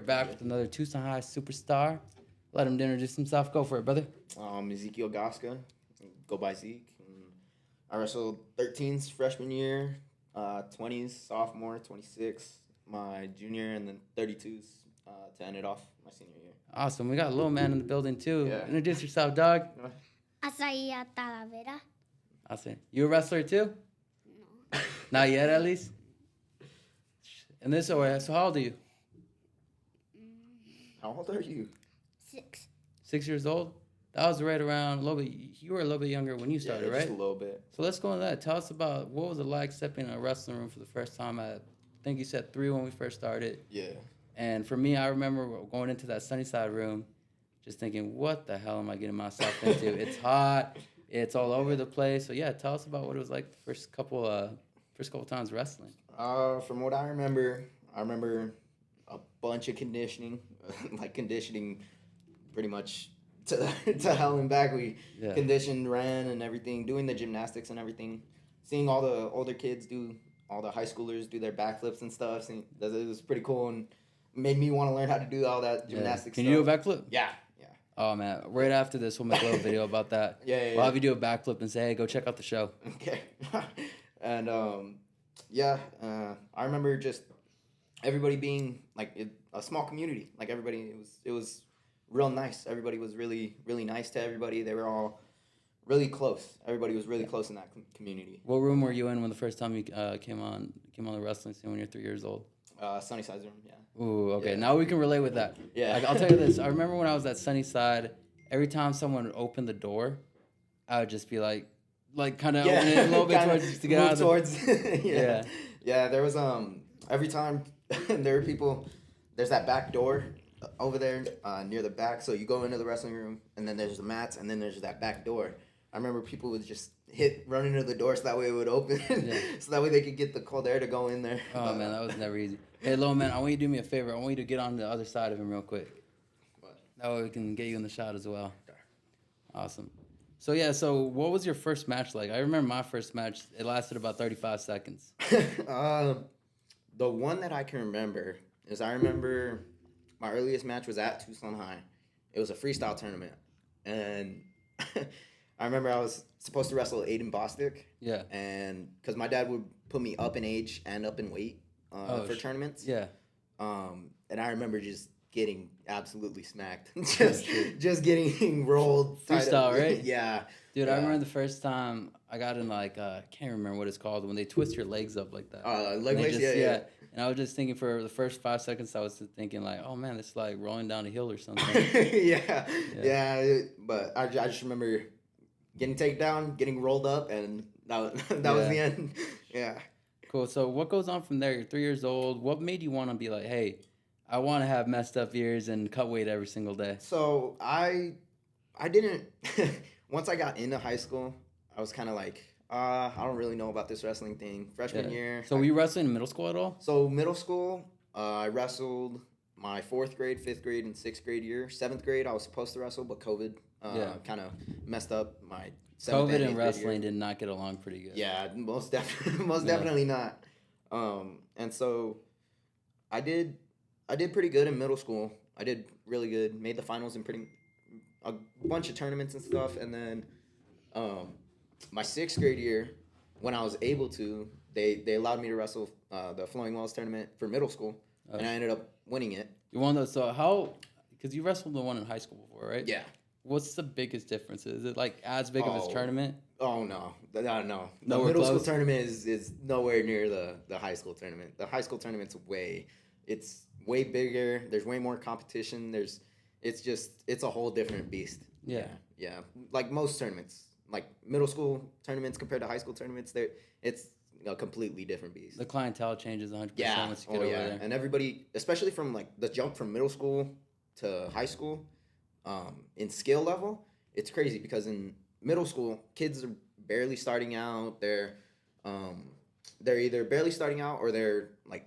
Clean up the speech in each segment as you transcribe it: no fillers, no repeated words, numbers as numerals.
back with another Tucson High superstar. Let him introduce himself. Go for it, brother. Zeke Gasca, go by Zeke. And I wrestled 13s freshman year, 20s sophomore, 26 my junior, and then 32s to end it off my senior year. Awesome. We got a little man in the building, too. Yeah. Introduce yourself, dog. Asaia Talavera. Awesome. You a wrestler, too? No. Not yet, at least? And this way, so how old are you? How old are you? 6. 6 years old? That was right around a little bit. You were a little bit younger when you started, right? Just a little bit. So let's go into that. Tell us about what was it like stepping in a wrestling room for the first time. I think you said 3 when we first started. Yeah. And for me, I remember going into that Sunnyside room, just thinking, what the hell am I getting myself into? It's hot. It's all over the place. So yeah, tell us about what it was like the first couple times wrestling. From what I remember a bunch of conditioning, like conditioning pretty much to hell and back. We conditioned, ran and everything, doing the gymnastics and everything, seeing all the older kids all the high schoolers do their backflips and stuff. It was pretty cool and made me want to learn how to do all that gymnastics Can stuff. you do a backflip? Yeah. Oh, man. Right after this, we'll make a little video about that. We'll have you do a backflip and say, hey, go check out the show. Okay. And, I remember just everybody being, like, a small community. Like, everybody, it was real nice. Everybody was really, really nice to everybody. They were all really close. Everybody was really close in that community. What room were you in when the first time you came on the wrestling scene when you're 3 years old? Sunnyside room, yeah. Ooh, okay. Yeah. Now we can relate with that. Yeah. Like, I'll tell you this. I remember when I was at Sunnyside, every time someone would open the door, I would just be like kind of open it a little bit towards to get out of towards. Yeah. Yeah, there was every time there were people. There's that back door over there near the back, so you go into the wrestling room, and then there's the mats, and then there's that back door. I remember people would just run into the door so that way it would open, so that way they could get the cold air to go in there. Oh man, that was never easy. Hey, little man, I want you to do me a favor. I want you to get on the other side of him real quick. What? That way we can get you in the shot as well. Awesome. So yeah, what was your first match like? I remember my first match. It lasted about 35 seconds. The one that I can remember is I remember my earliest match was at Tucson High. It was a freestyle tournament, and I remember I was supposed to wrestle Aiden Bostic. Yeah. And because my dad would put me up in age and up in weight for tournaments. Yeah. And I remember just getting absolutely smacked. just getting rolled. Freestyle, right? Yeah. Dude, I remember the first time I got in I can't remember what it's called, when they twist your legs up like that. Leg weights, yeah. And I was just thinking for the first 5 seconds, I was thinking like, oh man, it's like rolling down a hill or something. Yeah. But I just remember getting taken down, getting rolled up, and that was the end. Yeah. Cool. So what goes on from there? You're 3 years old. What made you want to be like, hey, I want to have messed up ears and cut weight every single day? So I didn't. Once I got into high school, I was kind of like, I don't really know about this wrestling thing. Freshman year. So were you wrestling in middle school at all? So middle school, I wrestled my 4th grade, 5th grade, and 6th grade year. 7th grade, I was supposed to wrestle, but COVID kind of messed up my 7th COVID and wrestling did not get along pretty good. Yeah, most definitely not. And so I did pretty good in middle school. I did really good. Made the finals in a bunch of tournaments and stuff. And then my 6th grade year, when I was able to, they allowed me to wrestle the Flowing Wells tournament for middle school, and I ended up winning it. You won those. So how? Because you wrestled the one in high school before, right? Yeah. What's the biggest difference? Is it like as big of a tournament? Oh no. The Nowhere middle school close? tournament is nowhere near the high school tournament. The high school tournament's it's way bigger. There's way more competition. It's a whole different beast. Yeah. Like most tournaments, like middle school tournaments compared to high school tournaments, it's a completely different beast. The clientele changes 100% Yeah. once you get over there. And everybody, especially from like the jump from middle school to high school, in skill level, it's crazy because in middle school, kids are barely starting out. They're either barely starting out or they're like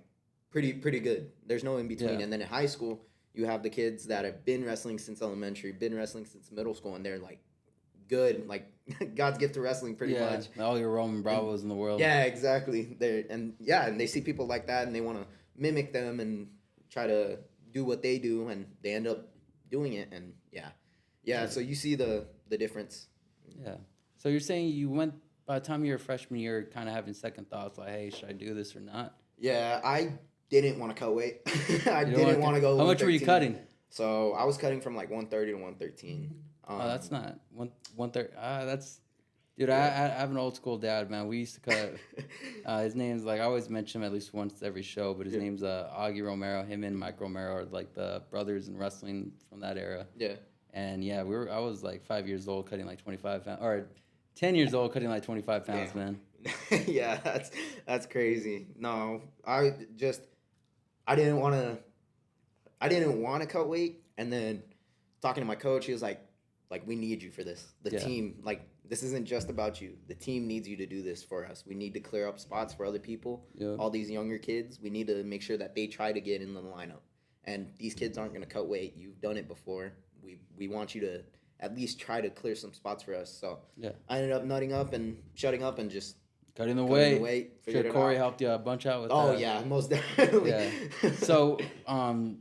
pretty good. There's no in between. Yeah. And then in high school, you have the kids that have been wrestling since elementary, been wrestling since middle school, and they're like good, like God's gift to wrestling pretty much. All your Roman Bravos in the world. Yeah, exactly. And they see people like that and they want to mimic them and try to do what they do, and they end up doing it. And yeah. So you see the difference. Yeah. So you're saying you went by the time you were freshman year, kind of having second thoughts, like, hey, should I do this or not? Yeah, I didn't want to cut weight. I You didn't want to go. How much were you 113. cutting? So I was cutting from like 130 to 113. Oh, that's not 130. That's dude. I have an old school dad, man. We used to cut. His name's like I always mention him at least once every show, but his name's Augie Romero. Him and Mike Romero are like the brothers in wrestling from that era. Yeah. And yeah, I was like 5 years old cutting like 25 pounds, or 10 years old cutting like 25 pounds, Damn. man. Yeah, that's crazy. No, I didn't want to cut weight, and then talking to my coach, he was like we need you for this. The team, like this isn't just about you. The team needs you to do this for us. We need to clear up spots for other people. Yeah. All these younger kids, we need to make sure that they try to get in the lineup. And these kids aren't going to cut weight. You've done it before. We want you to at least try to clear some spots for us. So Yeah. I ended up nutting up and shutting up and just Cutting the cutting weight. figured Sure, it Corey out. helped you a bunch out with Oh that. yeah, most definitely. Yeah. So,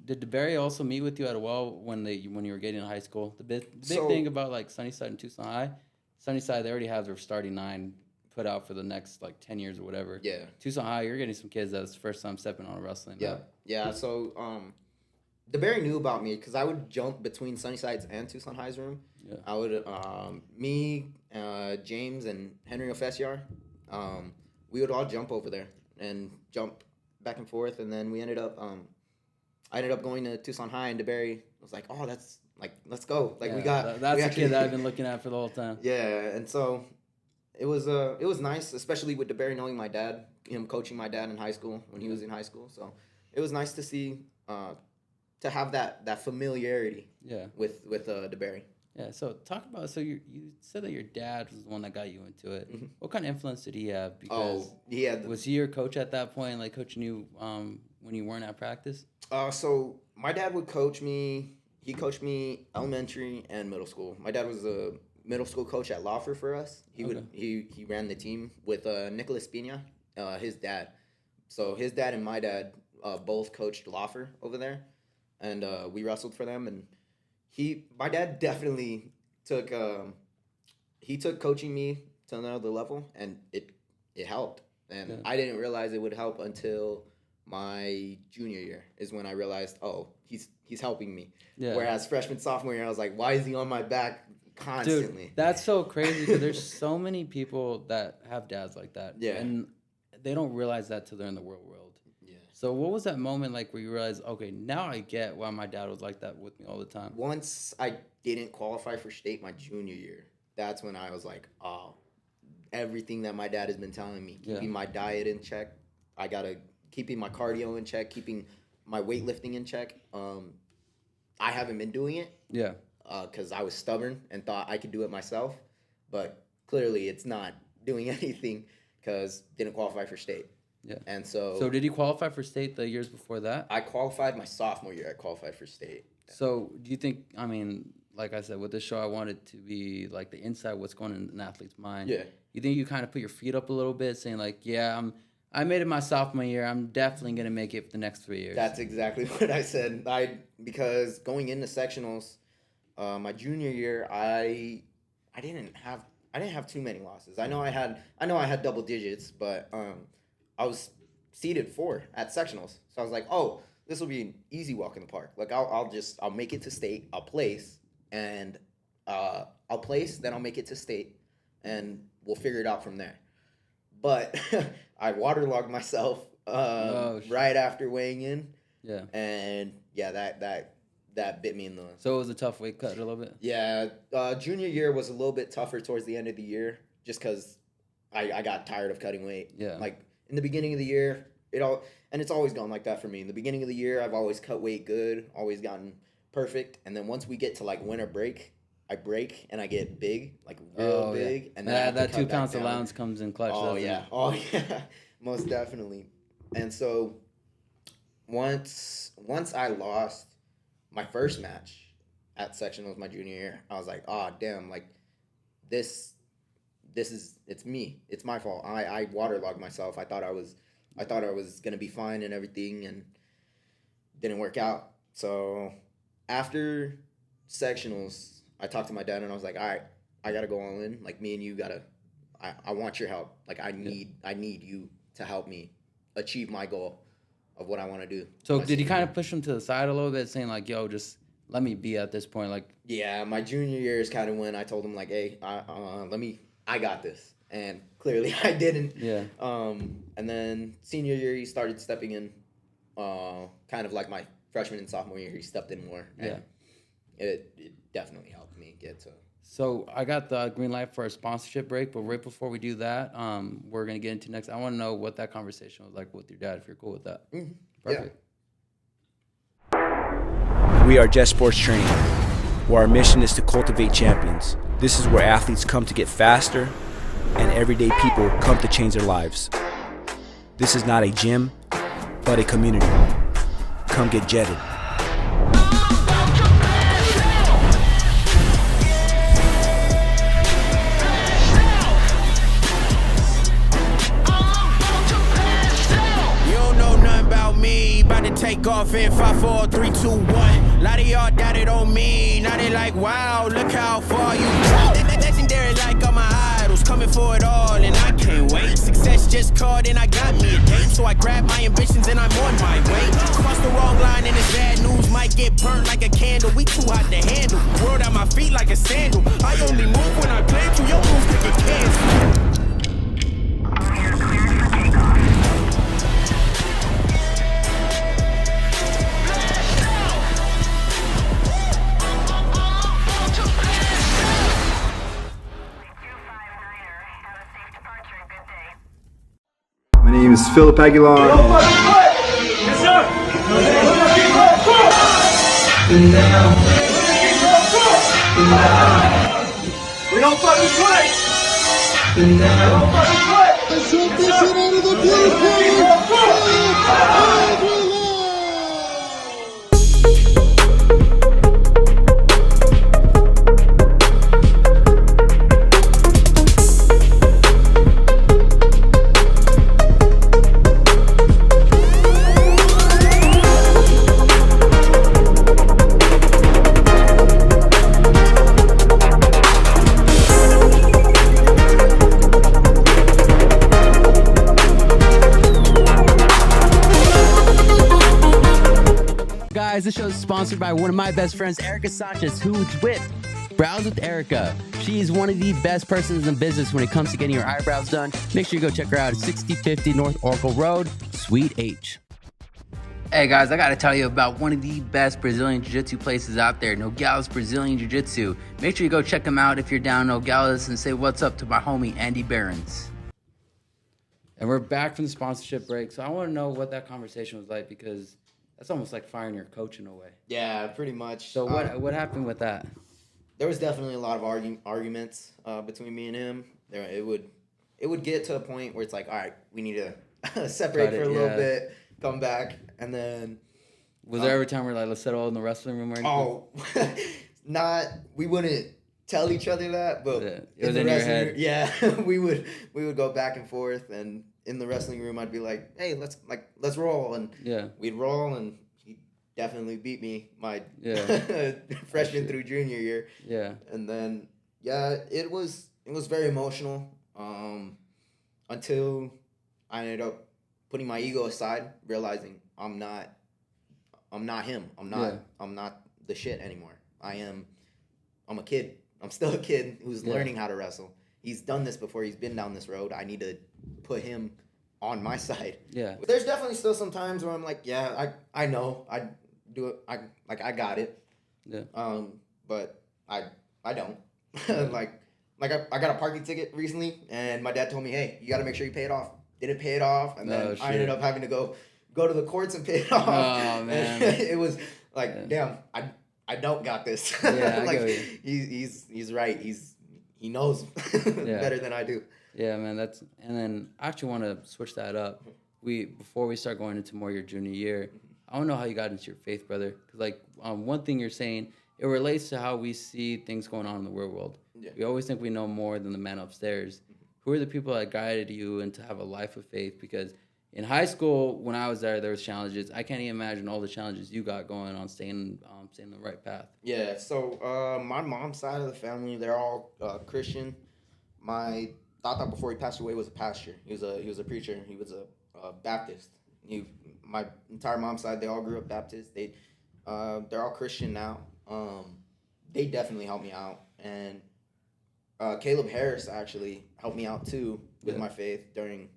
did DeBerry also meet with you at a well when you were getting in high school? The big thing about like Sunnyside and Tucson High, Sunnyside they already have their starting 9 put out for the next like 10 years or whatever. Yeah. Tucson High, you're getting some kids that's first time stepping on a wrestling mat. Yeah. So DeBerry knew about me because I would jump between Sunnyside's and Tucson High's room. Yeah. I would James and Henry Ofesiar, we would all jump over there and jump back and forth, and then we ended up I ended up going to Tucson High, and DeBerry was like, "Oh, that's like let's go." Like that's the kid that I've been looking at for the whole time. Yeah, and so it was nice, especially with DeBerry knowing my dad, him coaching my dad in high school when he was in high school. So it was nice to see to have that familiarity. Yeah. With DeBerry. Yeah. So talk about you said that your dad was the one that got you into it. Mm-hmm. What kind of influence did he have? Because was he your coach at that point, like coaching you when you weren't at practice? So my dad would coach me. He coached me elementary and middle school. My dad was a middle school coach at Lawfer for us. He ran the team with Nicholas Pina, his dad. So his dad and my dad both coached Lawfer over there, and we wrestled for them. And my dad definitely took coaching me to another level, and it helped. And I didn't realize it would help until my junior year is when I realized, oh, he's helping me. Yeah. Whereas freshman, sophomore year, I was like, why is he on my back constantly? Dude, that's so crazy because there's so many people that have dads like that. Yeah. And they don't realize that till they're in the real world. Yeah. So what was that moment like where you realized, okay, now I get why my dad was like that with me all the time? Once I didn't qualify for state my junior year, that's when I was like, oh, everything that my dad has been telling me, keeping my diet in check, keeping my cardio in check, keeping my weightlifting in check. I haven't been doing it. Yeah. Because I was stubborn and thought I could do it myself. But clearly it's not doing anything because didn't qualify for state. Yeah. And so did you qualify for state the years before that? I qualified my sophomore year. I qualified for state. So do you think, I mean, like I said, with this show, I wanted to be like the inside what's going on in an athlete's mind. Yeah. You think you kind of put your feet up a little bit saying like, yeah, I made it my sophomore year. I'm definitely going to make it for the next 3 years. That's exactly what I said. Because going into sectionals, my junior year, I didn't have too many losses. I know I had double digits, but I was seeded 4 at sectionals. So I was like, oh, this will be an easy walk in the park. Like I'll make it to state. I'll place, and I'll place. Then I'll make it to state, and we'll figure it out from there. But I waterlogged myself right after weighing in. Yeah. And yeah, that bit me in the. So it was a tough weight cut a little bit. Yeah, junior year was a little bit tougher towards the end of the year, just because I got tired of cutting weight. Yeah. Like in the beginning of the year, it's always gone like that for me. In the beginning of the year, I've always cut weight good, always gotten perfect, and then once we get to like winter break, I break and I get big, like real big, and then that 2 pounds allowance comes in clutch. Oh yeah, most definitely. And so once I lost my first match at sectionals my junior year, I was like, oh damn, like this is it's me, it's my fault. I waterlogged myself. I thought I was gonna be fine and everything, and didn't work out. So after sectionals, I talked to my dad and I was like, all right, I gotta go all in. Like me and you gotta. I want your help. Like I need you to help me achieve my goal of what I want to do. So did you kind of push him to the side a little bit, saying like, "Yo, just let me be at this point"? Like, yeah, my junior year is kind of when I told him like, "Hey, I got this," and clearly I didn't. Yeah. And then senior year, he started stepping in, kind of like my freshman and sophomore year. He stepped in more. Yeah. It definitely helped me get to. So I got the green light for a sponsorship break, but right before we do that, we're gonna get into next. I want to know what that conversation was like with your dad. If you're cool with that. Mm-hmm. Perfect. Yeah. We are Just Sports Training, where our mission is to cultivate champions. This is where athletes come to get faster, and everyday people come to change their lives. This is not a gym, but a community. Come get jetted. Take off in 5, 4, 3, 2, 1. Lot of y'all doubted on me. Now they like, wow, look how far you go. Legendary like all my idols, coming for it all, and I can't wait. Success just called and I got me a date. So I grabbed my ambitions and I'm on my way. Cross the wrong line and it's bad news. Might get burned like a candle. We too hot to handle. World at my feet like a sandal. I only move when I plan to. Your moves could get canceled. My name is Philip Aguilar. Yes, sir. We don't fucking play. We don't fucking play. Shoot this shit out of the blue. Guys, this show is sponsored by one of my best friends, Erica Sanchez, who's with Brows with Erica. She's one of the best persons in business when it comes to getting your eyebrows done. Make sure you go check her out at 6050 North Oracle Road, Suite H. Hey guys, I gotta tell you about one of the best Brazilian Jiu-Jitsu places out there, Nogales Brazilian Jiu-Jitsu. Make sure you go check them out if you're down in Nogales and say what's up to my homie Andy Behrens. And we're back from the sponsorship break. So I want to know what that conversation was like, because that's almost like firing your coach in a way. Yeah, pretty much. So what happened with that? There was definitely a lot of arguments between me and him. It would get to a point where it's like, all right, we need to separate for a little bit, come back, and then. Was there every time we're like, let's settle in the wrestling room or anything? Oh, we wouldn't tell each other that, but it was in your head. Yeah, we would go back and forth, and in the wrestling room, I'd be like, hey, let's roll, and we'd roll, and he definitely beat me my freshman through junior year. Yeah, and then it was very emotional until I ended up putting my ego aside, realizing I'm not him. I'm not the shit anymore. I'm a kid. I'm still a kid who's learning how to wrestle. He's done this before. He's been down this road. I need to put him on my side. Yeah. But there's definitely still some times where I'm like, I know. I do it. I got it. Yeah. But I don't. like I got a parking ticket recently, and my dad told me, hey, you got to make sure you pay it off. Didn't pay it off, and then I ended up having to go to the courts and pay it off. Oh man. It was like, damn, I don't got this. Yeah, like he's right. He knows better than I do. Yeah, man. And then I actually want to switch that up. Before we start going into more your junior year, I want to know how you got into your faith, brother. Because one thing you're saying, it relates to how we see things going on in the real world. Yeah. We always think we know more than the man upstairs. Who are the people that guided you into have a life of faith? Because in high school, when I was there was challenges. I can't even imagine all the challenges you got going on staying on the right path. Yeah. So my mom's side of the family, they're all Christian. My tata before he passed away was a pastor. He was a preacher. He was a Baptist. My entire mom's side, they all grew up Baptist. They're all Christian now. They definitely helped me out, and Caleb Harris actually helped me out too with my faith during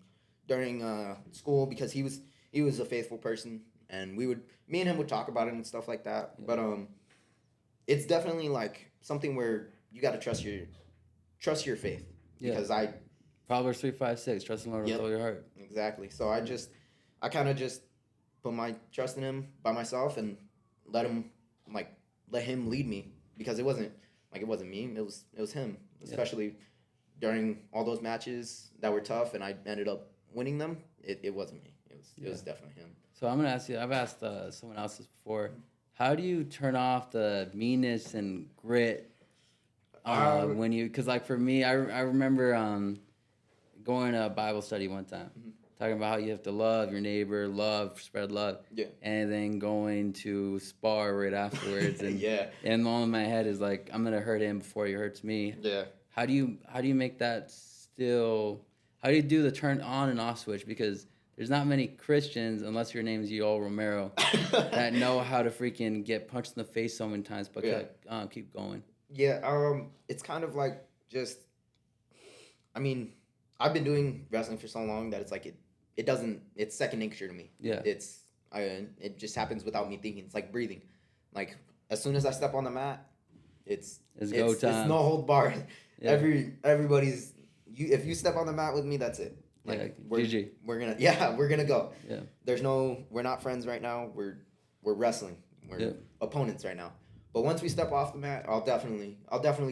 school, because he was a faithful person, and me and him would talk about it and stuff like that. Yeah. But it's definitely like something where you got to trust your faith. Yeah. Because Proverbs 3:5-6, trust in the Lord with all your heart. Exactly. So I kind of just put my trust in him by myself and let him lead me, because it wasn't me, it was him, especially during all those matches that were tough and I ended up winning them. It wasn't me. It was definitely him. So I'm gonna ask you. I've asked someone else this before. How do you turn off the meanness and grit when you? Because like for me, I remember going to a Bible study one time, talking about how you have to love your neighbor, spread love, and then going to spar right afterwards. And and all in my head is like, I'm gonna hurt him before he hurts me. Yeah. How do you make that still? How do you do the turn on and off switch? Because there's not many Christians, unless your name's Yoel Romero, that know how to freaking get punched in the face so many times, but keep going. Yeah, it's kind of like just, I mean, I've been doing wrestling for so long that it's like it's second nature to me. Yeah. It just happens without me thinking. It's like breathing. Like as soon as I step on the mat, it's go time. It's no hold barred. Yeah. Everybody's if you step on the mat with me, that's it. Like GG. We're gonna go. Yeah. We're not friends right now. We're wrestling. We're opponents right now. But once we step off the mat, I'll definitely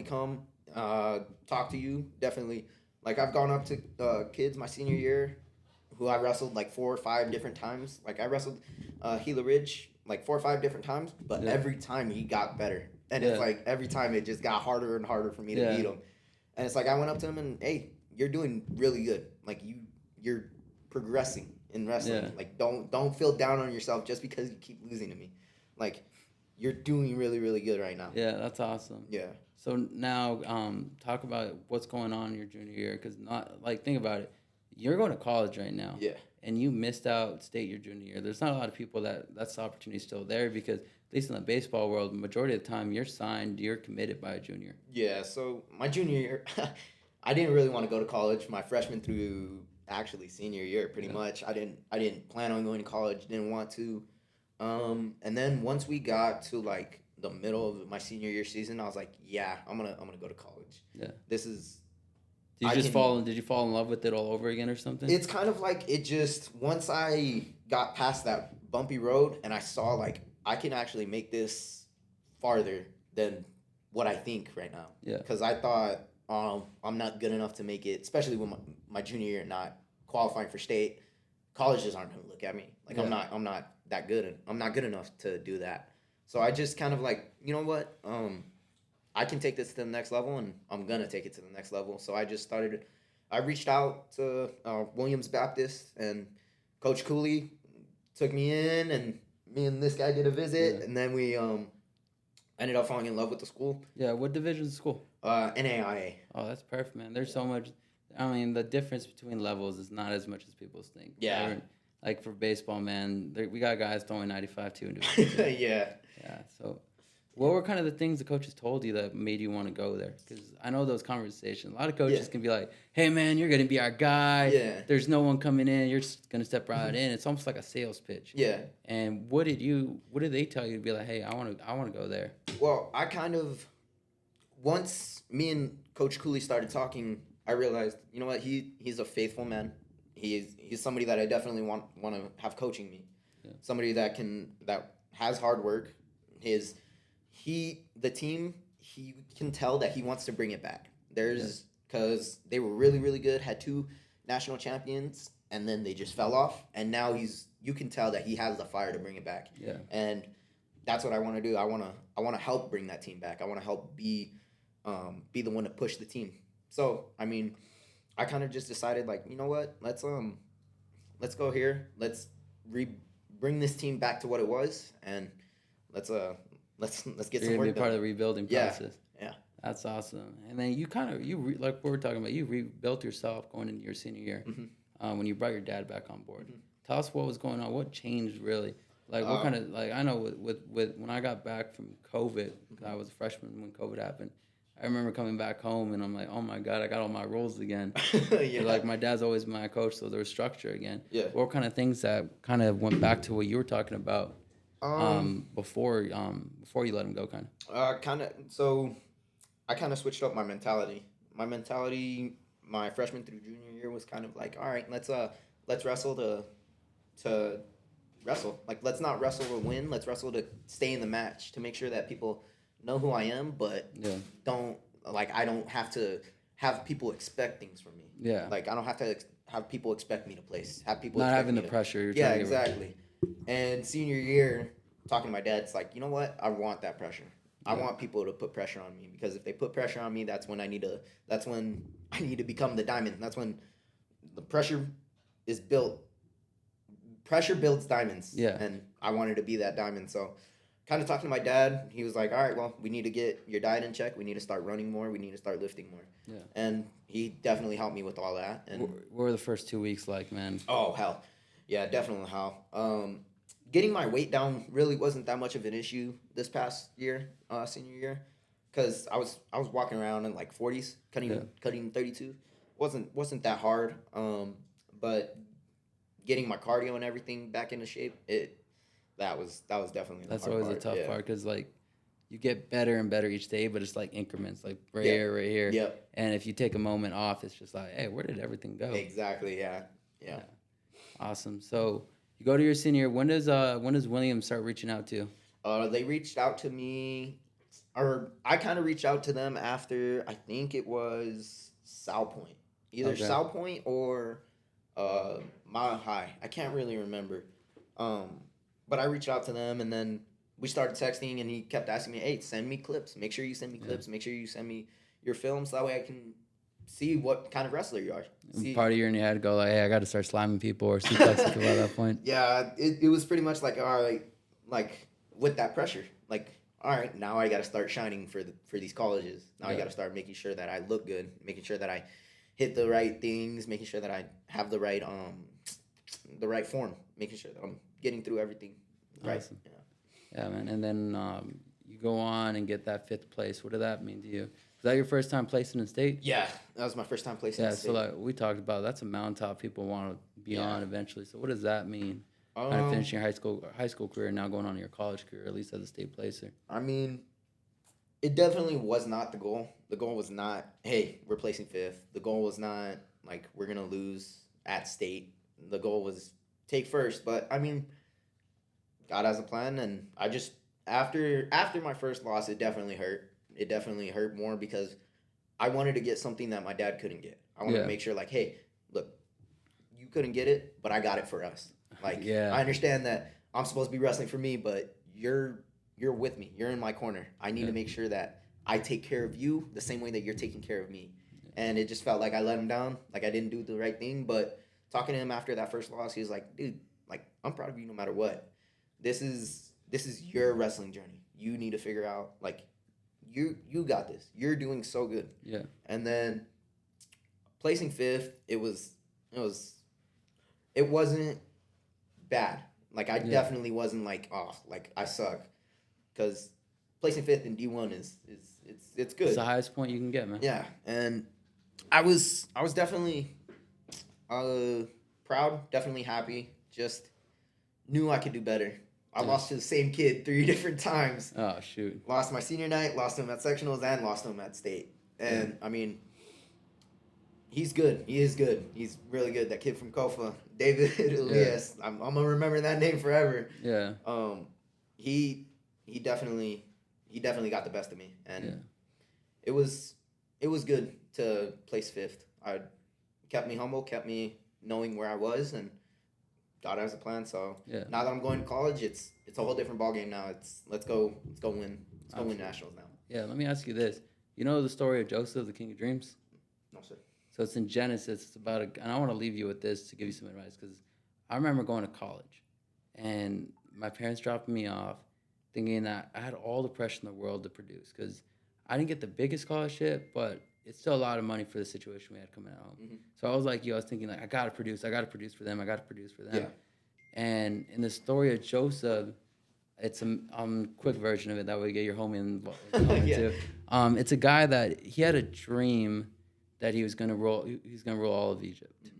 come talk to you. Definitely. Like I've gone up to kids my senior year who I wrestled like 4 or 5 different times. Like I wrestled Gila Ridge like 4 or 5 different times, but every time he got better. And it's like every time it just got harder and harder for me to beat him. And it's like I went up to him and, hey, you're doing really good. Like you're progressing in wrestling. Yeah. Like don't feel down on yourself just because you keep losing to me. Like you're doing really, really good right now. Yeah, that's awesome. Yeah. So now talk about what's going on in your junior year, because think about it. You're going to college right now. Yeah. And you missed out state your junior year. There's not a lot of people that's the opportunity still there, because at least in the baseball world, the majority of the time you're committed by a junior. Yeah, so my junior year, I didn't really want to go to college my freshman through actually senior year pretty much. I didn't plan on going to college, didn't want to. And then once we got to like the middle of my senior year season, I was like, yeah, I'm gonna go to college. Yeah. This is Did you fall in love with it all over again or something? It's kind of like it just, once I got past that bumpy road and I saw like I can actually make this farther than what I think right now. Yeah. Because I thought I'm not good enough to make it, especially with my junior year not qualifying for state. Colleges aren't gonna look at me like I'm not that good, and I'm not good enough to do that. So I just kind of like, you know what, I can take this to the next level, and I'm gonna take it to the next level. So I reached out to Williams Baptist, and Coach Cooley took me in, and me and this guy did a visit, and then we ended up falling in love with the school. Yeah, what division is school? NAIA. Oh, that's perfect, man. There's so much. I mean, the difference between levels is not as much as people think. Yeah. Like for baseball, man, we got guys throwing 95 too. Yeah. Yeah. So, what were kind of the things the coaches told you that made you want to go there? Because I know those conversations. A lot of coaches can be like, "Hey, man, you're gonna be our guy. Yeah. There's no one coming in. You're just gonna step right in." It's almost like a sales pitch. Yeah. And what did they tell you to be like? Hey, I want to go there. Well, I kind of, once me and Coach Cooley started talking, I realized, you know what, he's a faithful man. He's somebody that I definitely want to have coaching me. Yeah. Somebody that has hard work. The team, he can tell that he wants to bring it back. Because they were really, really good, had 2 national champions, and then they just fell off. And now you can tell that he has the fire to bring it back. Yeah. And that's what I want to do. I want to help bring that team back. I want to help be the one to push the team. So, I mean, I kind of just decided, like, you know what, let's go here. Let's bring this team back to what it was, and let's get You're some gonna work be part of done. the rebuilding Yeah, process. yeah. That's awesome. And then you like what we're talking about. You rebuilt yourself going into your senior year when you brought your dad back on board. Tell us what was going on. What changed really? Like what kind of like I know with when I got back from COVID, 'cause I was a freshman when COVID happened. I remember coming back home and I'm like, oh my God, I got all my roles again. Yeah. Like my dad's always been my coach, so there was structure again. Yeah. What kind of things that kind of went back to what you were talking about before you let him go, kind of? So I kind of switched up my mentality. My freshman through junior year was kind of like, all right, let's wrestle to wrestle. Like, let's not wrestle to win. Let's wrestle to stay in the match, to make sure that people know who I am, but I don't have to have people expect things from me. Yeah. Like, I don't have to have people expect me to place. Have people Not expect having me the to- pressure. You're Yeah, trying to get rid of. exactly. And senior year, talking to my dad, it's like, you know what? I want that pressure. I want people to put pressure on me, because if they put pressure on me, that's when I need to become the diamond. That's when the pressure is built. Pressure builds diamonds. Yeah. And I wanted to be that diamond. So kind of talking to my dad, he was like, all right, well, we need to get your diet in check. We need to start running more. We need to start lifting more. Yeah. And he definitely helped me with all that. And What were the first 2 weeks like, man? oh, hell. Yeah, definitely hell. Getting my weight down really wasn't that much of an issue this past year, senior year, because I was walking around in like 40s, cutting 32. Wasn't that hard. But getting my cardio and everything back into shape, that was definitely That's the hard always part. a tough part, because like you get better and better each day, but it's like increments, like right Yeah. here, right here. Yep. And if you take a moment off, it's just like, hey, where did everything go? Exactly. Yeah. Awesome. So you go to your senior. When does William start reaching out to you? They reached out to me, or I kind of reached out to them after, I think it was South Point. Either South Point or Mile High. I can't really remember. But I reached out to them, and then we started texting, and he kept asking me, hey, send me clips. Make sure you send me clips. Make sure you send me your films. That way I can see what kind of wrestler you are. Part of you in your head go like, hey, I got to start slamming people or suplexing people at that point. Yeah, it was pretty much like, all right, like with that pressure, like, all right, now I got to start shining for these colleges. Now I got to start making sure that I look good, making sure that I hit the right things, making sure that I have the right form, making sure that I'm getting through everything right. Awesome. Yeah, man. And then you go on and get that 5th place. What did that mean to you? Was that your first time placing in state? Yeah, that was my first time placing in state. So like we talked about, that's a mountaintop people want to be on eventually. So what does that mean? Kind of finishing your high school career and now going on to your college career, at least as a state placer. I mean, it definitely was not the goal. The goal was not, hey, we're placing 5th. The goal was not like we're gonna lose at state. The goal was take first. But I mean, God has a plan, and I just after my first loss, it definitely hurt. It definitely hurt more because I wanted to get something that my dad couldn't get. I wanted to make sure, like, hey, look, you couldn't get it, but I got it for us. Like, I understand that I'm supposed to be wrestling for me, but you're with me. You're in my corner. I need to make sure that I take care of you the same way that you're taking care of me. And it just felt like I let him down, like I didn't do the right thing. But talking to him after that first loss, he was like, dude, like, I'm proud of you no matter what. This is your wrestling journey. You need to figure out, like, you got this. You're doing so good. Yeah. And then placing 5th, it wasn't bad. Like, I definitely wasn't like, oh, like I suck. Because placing 5th in D1 is it's good. It's the highest point you can get, man. Yeah. And I was definitely proud, definitely happy. Just knew I could do better. I lost to the same kid 3 different times. Oh, shoot. Lost my senior night, lost him at sectionals, and lost him at state. And, I mean, he's good. He is good. He's really good. That kid from Kofa, David Elias. I'm going to remember that name forever. Yeah. He definitely got the best of me. And it was good to place 5th. Kept me humble, kept me knowing where I was, and God has a plan. So now that I'm going to college, it's a whole different ballgame now. Let's go win. Let's go win nationals now. Yeah, let me ask you this. You know the story of Joseph, the King of Dreams? No, sir. So it's in Genesis. It's about and I want to leave you with this to give you some advice, because I remember going to college, and my parents dropping me off, thinking that I had all the pressure in the world to produce because I didn't get the biggest scholarship, but it's still a lot of money for the situation we had coming at home. Mm-hmm. So I was like, I was thinking like, I gotta produce for them, I gotta produce for them. Yeah. And in the story of Joseph, it's a quick version of it. That way, you get your homie involved Yeah. too. It's a guy that he had a dream that he was gonna rule. He's gonna rule all of Egypt,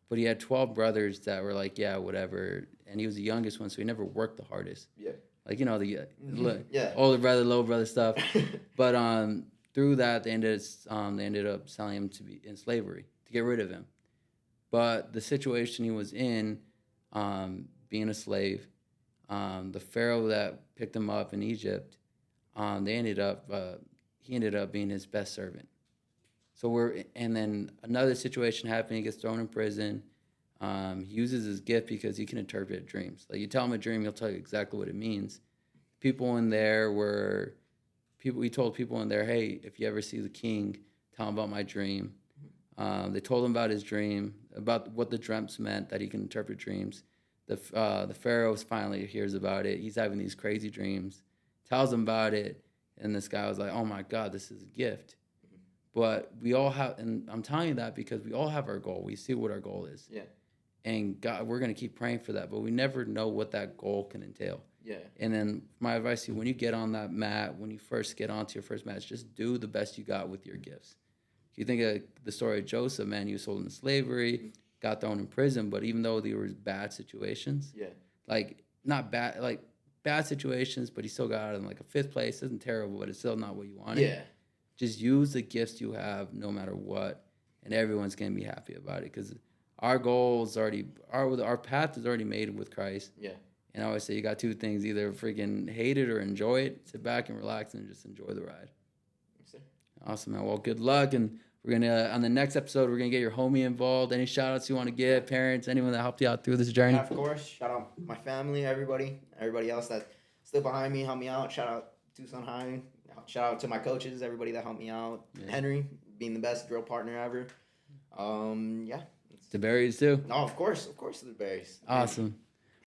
but he had 12 brothers that were like, yeah, whatever. And he was the youngest one, so he never worked the hardest. Yeah. Like the Yeah. older brother, little brother stuff. But through that, they ended up selling him to be in slavery to get rid of him. But the situation he was in, being a slave, the pharaoh that picked him up in Egypt, he ended up being his best servant. And then another situation happened. He gets thrown in prison. He uses his gift because he can interpret dreams. Like you tell him a dream, he'll tell you exactly what it means. He told people in there, hey, if you ever see the king, tell him about my dream. They told him about his dream, about what the dreams meant, that he can interpret dreams. The pharaoh finally hears about it. He's having these crazy dreams, tells him about it, and this guy was like, oh my God, this is a gift. But we all have, and I'm telling you that because we all have our goal. We see what our goal is. Yeah. And God, we're going to keep praying for that, but we never know what that goal can entail. Yeah. And then my advice to you, when you get on that mat, when you first get onto your first match, just do the best you got with your gifts. If you think of the story of Joseph, man, he was sold into slavery, got thrown in prison, but even though there were bad situations, not bad, like bad situations, but he still got out in like a 5th place. It isn't terrible, but it's still not what you wanted. Yeah. Just use the gifts you have no matter what, and everyone's going to be happy about it because our goal is our path is already made with Christ. Yeah. And I always say you got 2 things: either freaking hate it or enjoy it. Sit back and relax and just enjoy the ride. Yes, Awesome, man. Well, good luck. And we're going to, on the next episode, we're going to get your homie involved. Any shout outs you want to give, parents, anyone that helped you out through this journey? Yeah, of course. Shout out my family, everybody else that stood behind me, helped me out. Shout out Tucson High. Shout out to my coaches, everybody that helped me out. Yeah. Henry, being the best drill partner ever. Yeah. The Berries, too? No, of course, the Berries. Awesome.